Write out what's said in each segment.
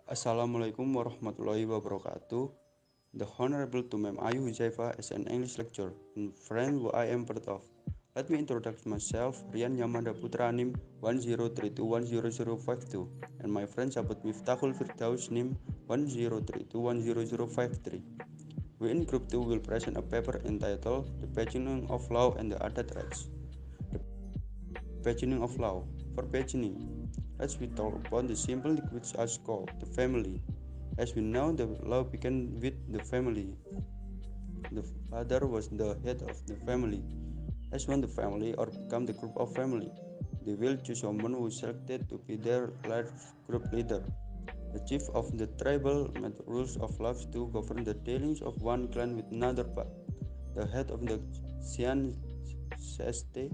Assalamualaikum warahmatullahi wabarakatuh. The Honorable Tumem Ayu Huzaifa is an English lecturer and friend who I am part of. Let me introduce myself, Rian Yamanda Putra NIM 1032100052, and my friend Sabat Miftahul Firdaus NIM 1032100053. We in Group 2 will present a paper entitled The Pagining of Law and the Other Rights. The Pagining of Law. For pagining, let's we talk about the simple which is called the family. As we know, the law began with the family. The father was the head of the family. As when the family or become the group of family, they will choose someone who is selected to be their large group leader. The chief of the tribal made rules of life to govern the dealings of one clan with another part. The head of the Xian Seste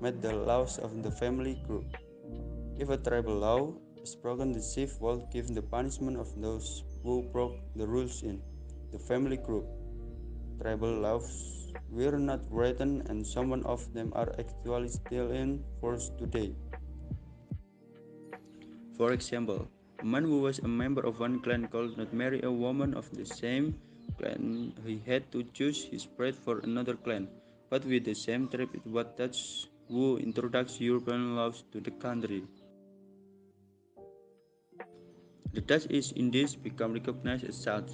made the laws of the family group. If a tribal law is broken, the chief will give the punishment of those who broke the rules in the family group. Tribal laws were not written, and some of them are actually still in force today. For example, a man who was a member of one clan could not marry a woman of the same clan. He had to choose his bride for another clan. But with the same tribe, it was Dutch who introduced European laws to the country. The Dutch East Indies became recognized as such.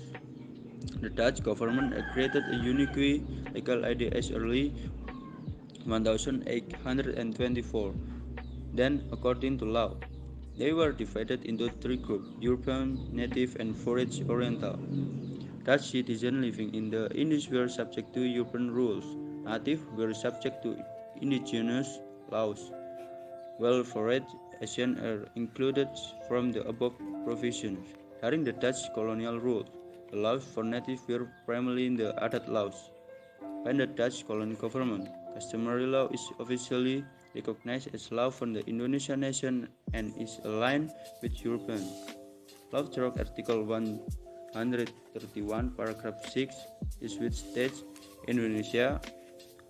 The Dutch government created a unique legal ID as early 1824. Then, according to law, they were divided into three groups: European, Native, and Forage Oriental. Dutch citizens living in the Indies were subject to European rules. Native were subject to indigenous laws, while Forage Asian are included from the above provisions. During the Dutch colonial rule, the laws for native were primarily in the adat laws. When the Dutch colonial government, customary law is officially recognized as law for the Indonesian nation and is aligned with European. Law through Article 131, Paragraph 6 is which states Indonesia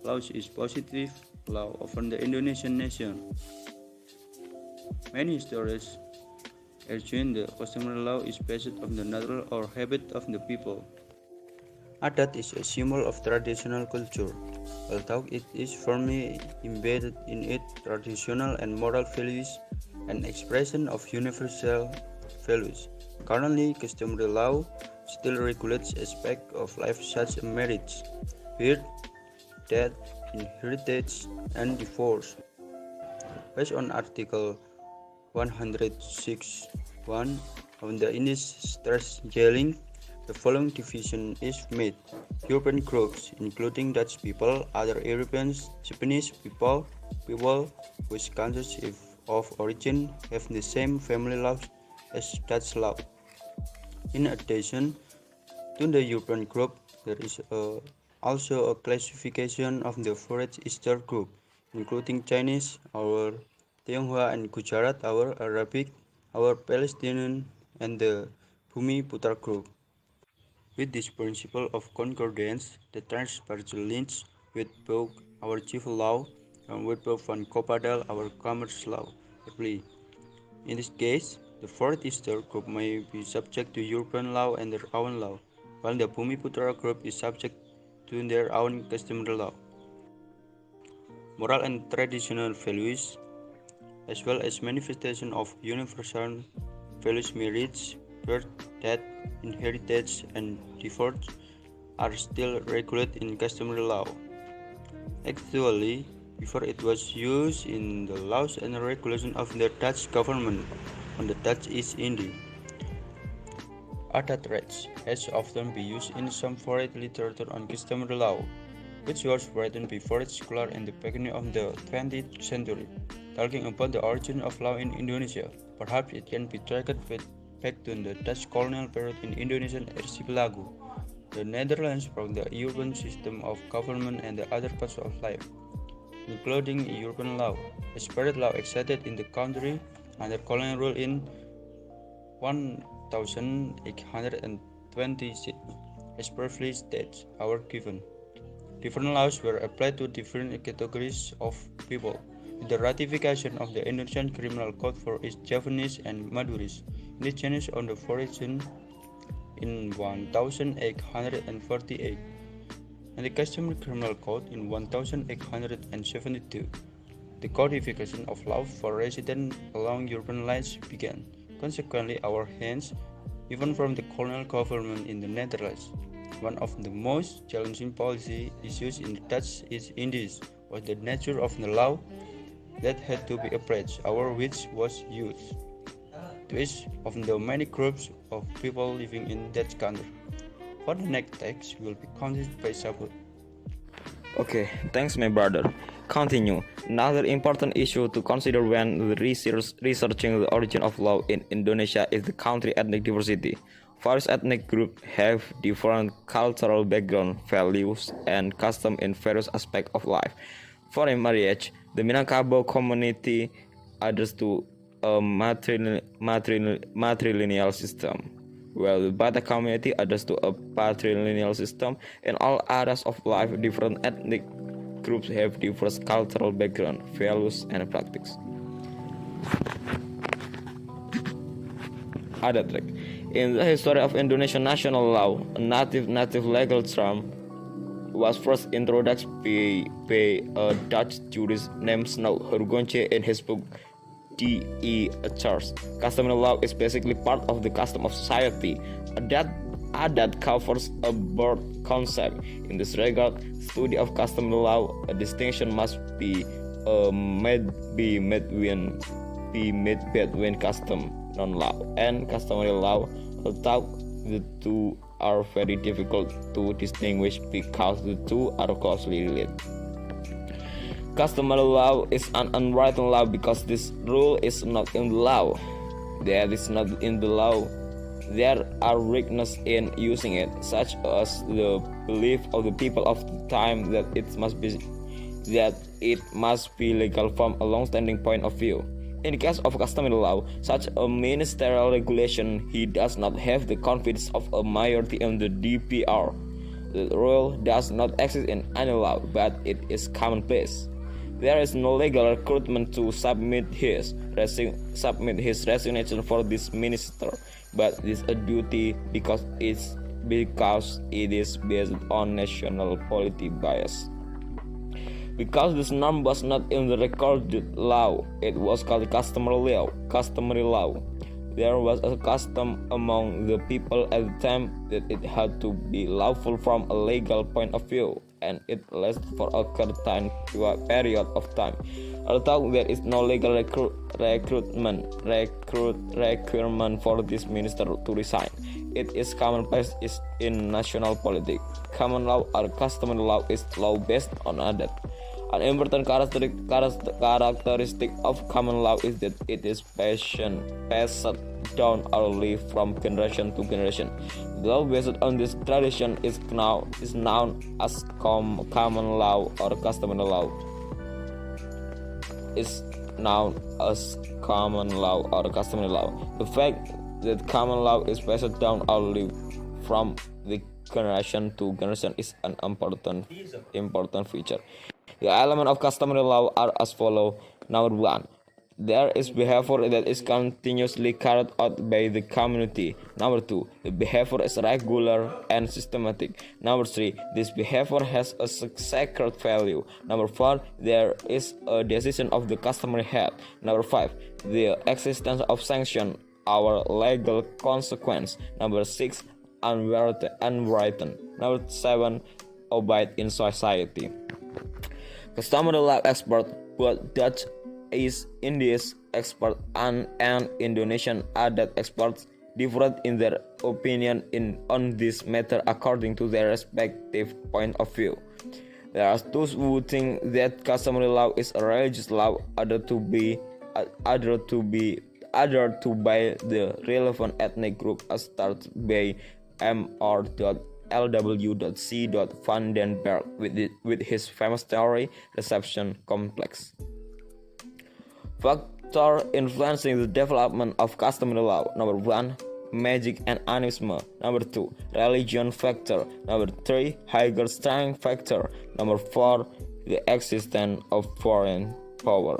laws is positive law of the Indonesian nation. Many historians assume the customary law is based on the natural or habit of the people. Adat is a symbol of traditional culture. Although it is firmly embedded in its traditional and moral values, an expression of universal values. Currently, customary law still regulates aspects of life such as marriage, birth, death, inheritance, and divorce. Based on Article 106.1 of the Indies Stress Jailing, the following division is made: European groups, including Dutch people, other Europeans, Japanese people whose countries of origin have the same family laws as Dutch law. In addition to the European group, there is also a classification of the Forest Eastern group, including Chinese, our Tionghoa and Gujarat, our Arabic, our Palestinian, and the Bhumi Putra group. With this principle of concordance, the transversal links with both our civil law and with both Van Kopadal, our commerce law, apply. In this case, the fourth Easter group may be subject to European law and their own law, while the Bumiputra group is subject to their own customary law. Moral and traditional values, as well as manifestation of universal values, marriage, birth, death, inheritance, and divorce, are still regulated in customary law. Actually, before it was used in the laws and regulations of the Dutch government on the Dutch East Indies. Adat rights has often been used in some foreign literature on customary law, which was written before its scholar in the beginning of the 20th century, talking about the origin of law in Indonesia. Perhaps it can be tracked back to the Dutch colonial period in Indonesian archipelago. The Netherlands brought the European system of government and the other parts of life, including European law. A separate law existed in the country under colonial rule in 1826, as previously stated, are given. Different laws were applied to different categories of people. With the ratification of the Indonesian Criminal Code for East Javanese and Maduris It changed on the origin in 1848 and the customary criminal code in 1872. The codification of law for residents along urban lines began. Consequently, our hands, even from the colonial government in the Netherlands. One of the most challenging policy issues in the Dutch East Indies was the nature of the law that had to be applied, or which was used to each of the many groups of people living in that country. For the next text will be continued by Sabut. Okay, thanks my brother. Continue. Another important issue to consider when researching the origin of law in Indonesia is the country ethnic diversity. Various ethnic groups have different cultural background, values, and customs in various aspects of life. For a marriage, the Minangkabau community adheres to a matrilineal system, while the Batak community adheres to a patrilineal system. In all areas of life, different ethnic groups have diverse cultural background, values, and practices. Adat Rek. In the history of Indonesian national law, a native legal term was first introduced by a Dutch jurist named Snow Hurgonje in his book D.E. Church. Customary law is basically part of the custom of society. Adat covers a broad concept. In this regard, study of customary law, a distinction must be made between custom non-law and customary law, although the two are very difficult to distinguish because the two are closely related. Customary law is an unwritten law because this rule is not in the law. That is not in the law. There are weaknesses in using it, such as the belief of the people of the time that it must be legal from a long-standing point of view. In the case of customary law, such a ministerial regulation, he does not have the confidence of a majority in the DPR. The rule does not exist in any law, but it is commonplace. There is no legal requirement to submit his resignation for this minister, but it is a duty because it is based on national political bias. Because this norm was not in the recorded law, it was called customary law. There was a custom among the people at the time that it had to be lawful from a legal point of view, and it lasted for a certain period of time. Although there is no legal requirement for this minister to resign, it is commonplace in national politics. Common law or customary law is law based on adat. An important characteristic of common law is that it is passed down orally from generation to generation. The law based on this tradition is known as common law or customary law. The fact that common law is passed down orally from the generation to generation is an important feature. The elements of customary law are as follows. Number 1. There is behavior that is continuously carried out by the community. Number 2. The behavior is regular and systematic. Number 3. This behavior has a sacred value. Number 4. There is a decision of the customary head. Number 5. The existence of sanction or legal consequence. Number 6. Unwritten. Number 7. Obeyed in society. Customary law expert, both Dutch East Indies expert and Indonesian adat experts differed in their opinion on this matter according to their respective point of view. There are those who think that customary law is a religious law, others to by the relevant ethnic group as started by Mr.L.W.C. van den Berg with his famous theory reception complex. Factor influencing the development of customary law. Number 1. Magic and animism. Number 2. Religion factor. Number 3. higher strength factor. Number 4. The existence of foreign power.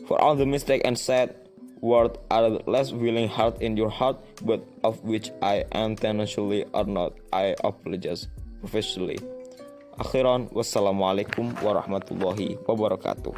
For all the mistakes and said, word are less willing heart in your heart, but of which I intentionally or not, I apologize professionally. Akhiran, wassalamualaikum warahmatullahi wabarakatuh.